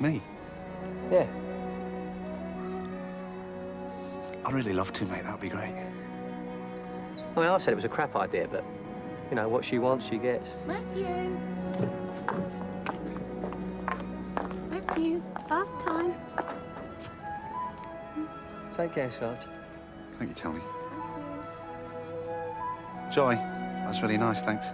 Me? Yeah. I'd really love to, mate. That'd be great. I mean, I said it was a crap idea, but, you know, what she wants, she gets. Matthew! Matthew, bath time. Take care, Sarge. Thank you, Tony. Joy, that's really nice, thanks.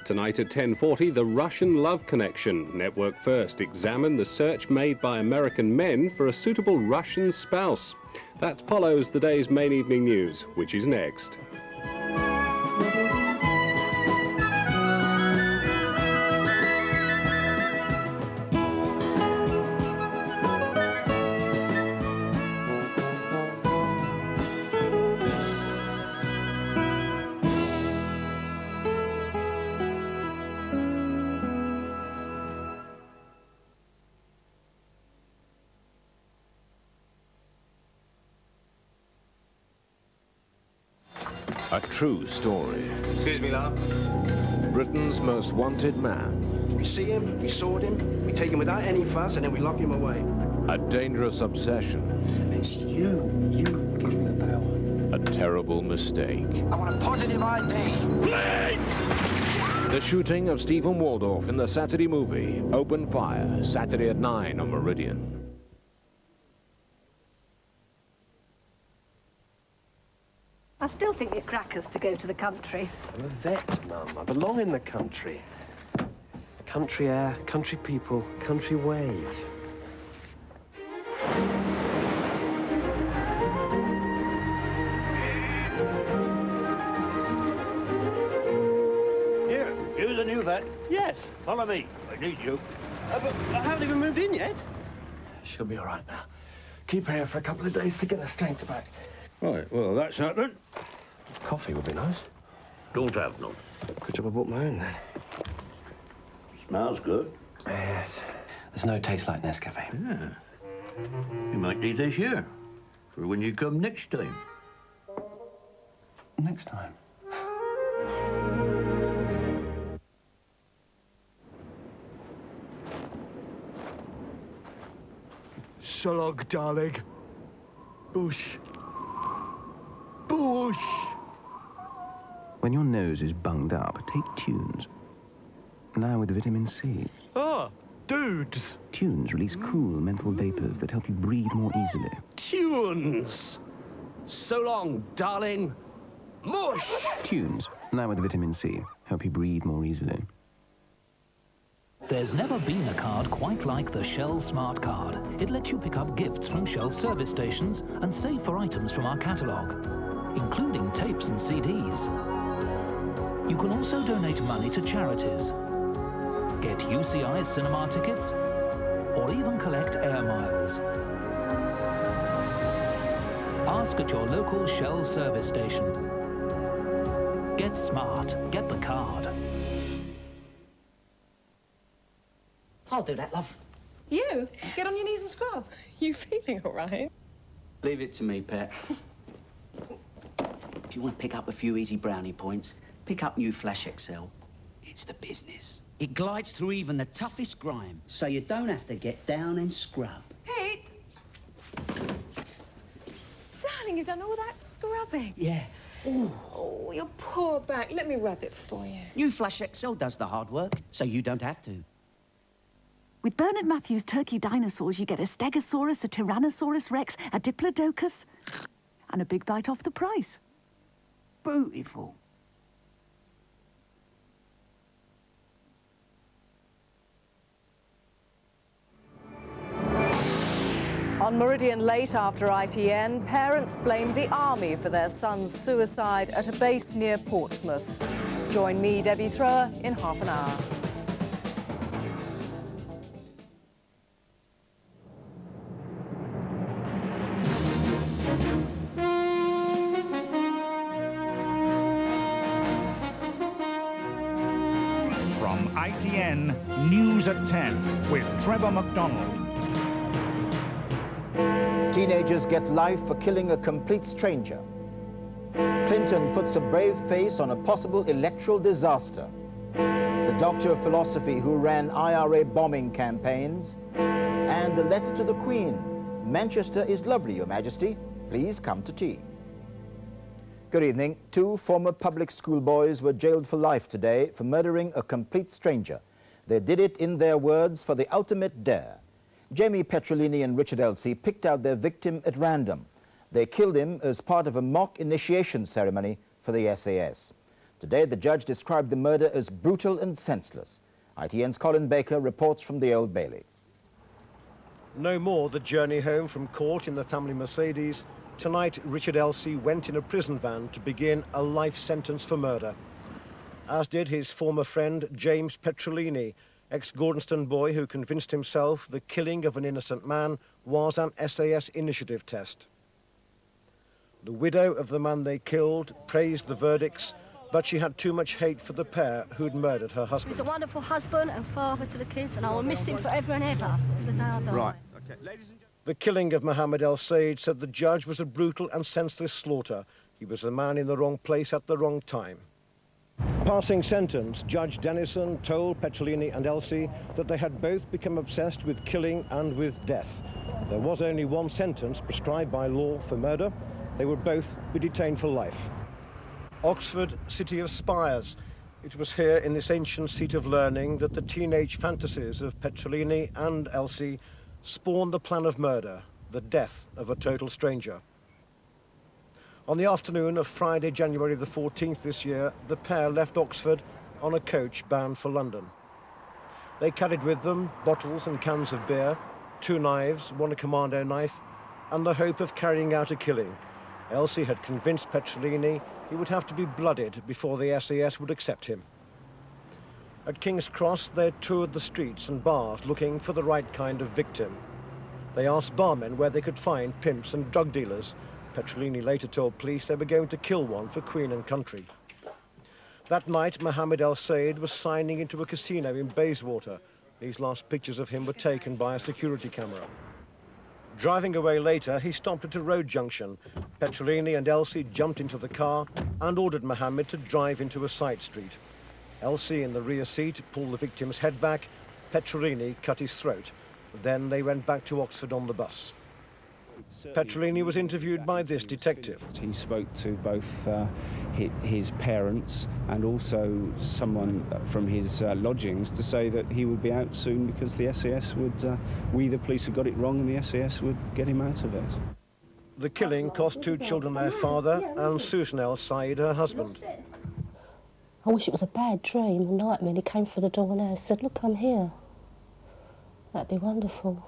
Tonight at 10:40, The Russian Love Connection. Network First examine the search made by American men for a suitable Russian spouse. That follows the day's main evening news, which is next. A true story. Excuse me, love. Britain's most wanted man. We see him, we sword him, we take him without any fuss, and then we lock him away. A dangerous obsession. It's you give me the power. A terrible mistake. I want a positive ID. Please! The shooting of Stephen Waldorf in the Saturday movie, Open Fire, Saturday at 9 on Meridian. I still think you're crackers to go to the country. I'm a vet, Mum. I belong in the country. Country air, country people, country ways. Here, you the new vet? Yes. Follow me. I need you. But I haven't even moved in yet. She'll be all right now. Keep her here for a couple of days to get her strength back. Right, well, that's happening. Coffee would be nice. Don't have none. Good job I bought my own then. Smells good. Yes. There's no taste like Nescafe. Yeah. You might need this here for when you come next time. Next time. So long, darling. Bush. Bush. When your nose is bunged up, take Tunes. Now with vitamin C. Ah, dudes. Tunes release cool menthol vapors that help you breathe more easily. Tunes. So long, darling. Mush. Tunes, now with vitamin C, help you breathe more easily. There's never been a card quite like the Shell Smart Card. It lets you pick up gifts from Shell service stations and save for items from our catalogue, including tapes and CDs. You can also donate money to charities, get UCI cinema tickets, or even collect air miles. Ask at your local Shell service station. Get smart, get the card. I'll do that, love. You? Get on your knees and scrub. You feeling all right? Leave it to me, pet. If you want to pick up a few easy brownie points, pick up new Flash XL. It's the business. It glides through even the toughest grime, so you don't have to get down and scrub. Pete! Darling, you've done all that scrubbing. Yeah. Ooh. Oh, your poor back. Let me rub it for you. New Flash XL does the hard work, so you don't have to. With Bernard Matthews' turkey dinosaurs, you get a Stegosaurus, a Tyrannosaurus Rex, a Diplodocus, and a big bite off the price. Beautiful. On Meridian Late after ITN, parents blamed the army for their son's suicide at a base near Portsmouth. Join me, Debbie Thrower, in half an hour. From ITN, News at 10 with Trevor McDonald. Teenagers get life for killing a complete stranger. Clinton puts a brave face on a possible electoral disaster. The Doctor of Philosophy who ran IRA bombing campaigns. And a letter to the Queen. Manchester is lovely, Your Majesty. Please come to tea. Good evening. 2 former public school boys were jailed for life today for murdering a complete stranger. They did it, in their words, for the ultimate dare. Jamie Petrolini and Richard Elsey picked out their victim at random. They killed him as part of a mock initiation ceremony for the SAS. Today, the judge described the murder as brutal and senseless. ITN's Colin Baker reports from the Old Bailey. No more the journey home from court in the family Mercedes. Tonight, Richard Elsey went in a prison van to begin a life sentence for murder, as did his former friend James Petrolini, ex-Gordonston boy who convinced himself the killing of an innocent man was an SAS initiative test. The widow of the man they killed praised the verdicts, but she had too much hate for the pair who'd murdered her husband. He's a wonderful husband and father to the kids, and I will miss him forever and ever to the day I die. Right. Okay. The killing of Mohammed El Said said the judge was a brutal and senseless slaughter. He was the man in the wrong place at the wrong time. Passing sentence, Judge Dennison told Petrolini and Elsey that they had both become obsessed with killing and with death. There was only one sentence prescribed by law for murder. They would both be detained for life. Oxford, city of spires. It was here in this ancient seat of learning that the teenage fantasies of Petrolini and Elsey spawned the plan of murder, the death of a total stranger. On the afternoon of Friday, January the 14th this year, the pair left Oxford on a coach bound for London. They carried with them bottles and cans of beer, 2 knives, 1 commando knife, and the hope of carrying out a killing. Elsey had convinced Petrolini he would have to be blooded before the SAS would accept him. At King's Cross, they toured the streets and bars looking for the right kind of victim. They asked barmen where they could find pimps and drug dealers. Petrolini later told police they were going to kill one for Queen and country. That night, Mohammed El Said was signing into a casino in Bayswater. These last pictures of him were taken by a security camera. Driving away later, he stopped at a road junction. Petrolini and Elsey jumped into the car and ordered Mohammed to drive into a side street. Elsey, in the rear seat, pulled the victim's head back. Petrolini cut his throat. Then they went back to Oxford on the bus. Petrolini was interviewed by this detective. He spoke to both his parents and also someone from his lodgings to say that he would be out soon because the SAS would, we the police had got it wrong and the SAS would get him out of it. The killing cost 2 children their father and Susan El Said her husband. I wish it was a bad dream, a nightmare, and he came through the door now and said, "Look, I'm here." That'd be wonderful.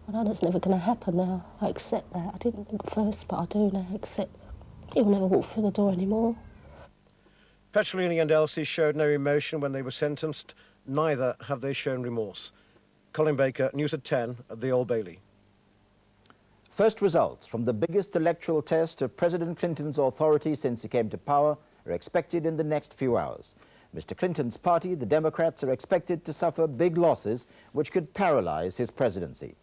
I know that's never going to happen now. I accept that. I didn't think first, but I do now accept he'll never walk through the door anymore. Petrolini and Elsey showed no emotion when they were sentenced. Neither have they shown remorse. Colin Baker, News at 10 at the Old Bailey. First results from the biggest electoral test of President Clinton's authority since he came to power are expected in the next few hours. Mr. Clinton's party, the Democrats, are expected to suffer big losses which could paralyze his presidency.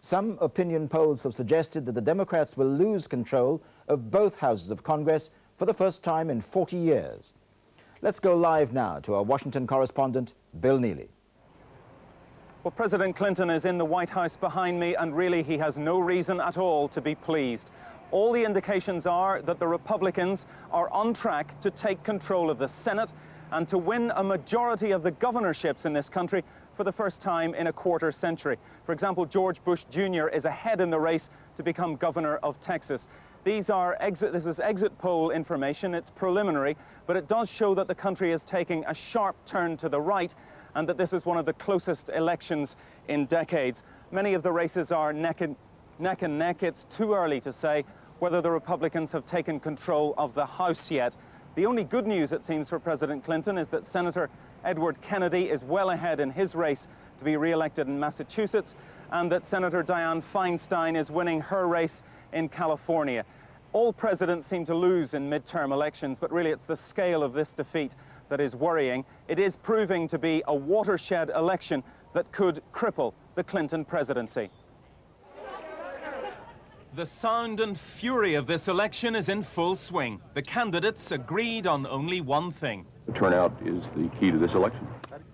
Some opinion polls have suggested that the Democrats will lose control of both houses of Congress for the first time in 40 years. Let's go live now to our Washington correspondent, Bill Neely. Well, President Clinton is in the White House behind me, and really he has no reason at all to be pleased. All the indications are that the Republicans are on track to take control of the Senate and to win a majority of the governorships in this country for the first time in a quarter century. For example, George Bush Jr. is ahead in the race to become governor of Texas. This is exit poll information. It's preliminary, but it does show that the country is taking a sharp turn to the right and that this is one of the closest elections in decades. Many of the races are neck and neck. It's too early to say whether the Republicans have taken control of the House yet. The only good news, it seems, for President Clinton is that Senator Edward Kennedy is well ahead in his race to be re-elected in Massachusetts, and that Senator Dianne Feinstein is winning her race in California. All presidents seem to lose in midterm elections, but really it's the scale of this defeat that is worrying. It is proving to be a watershed election that could cripple the Clinton presidency. The sound and fury of this election is in full swing. The candidates agreed on only one thing. The turnout is the key to this election.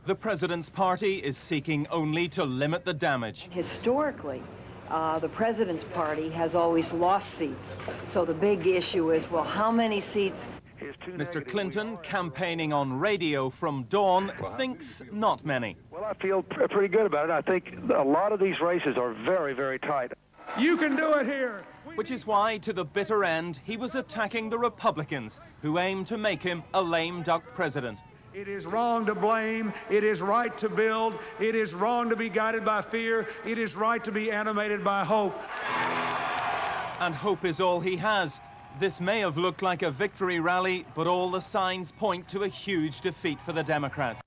The president's party is seeking only to limit the damage. Historically, the president's party has always lost seats. So the big issue is, well, how many seats? Mr. Clinton, campaigning on radio from dawn, thinks not many. Well, I feel pretty good about it. I think a lot of these races are very, very tight. You can do it here! Which is why, to the bitter end, he was attacking the Republicans, who aim to make him a lame duck president. It is wrong to blame. It is right to build. It is wrong to be guided by fear. It is right to be animated by hope. And hope is all he has. This may have looked like a victory rally, but all the signs point to a huge defeat for the Democrats.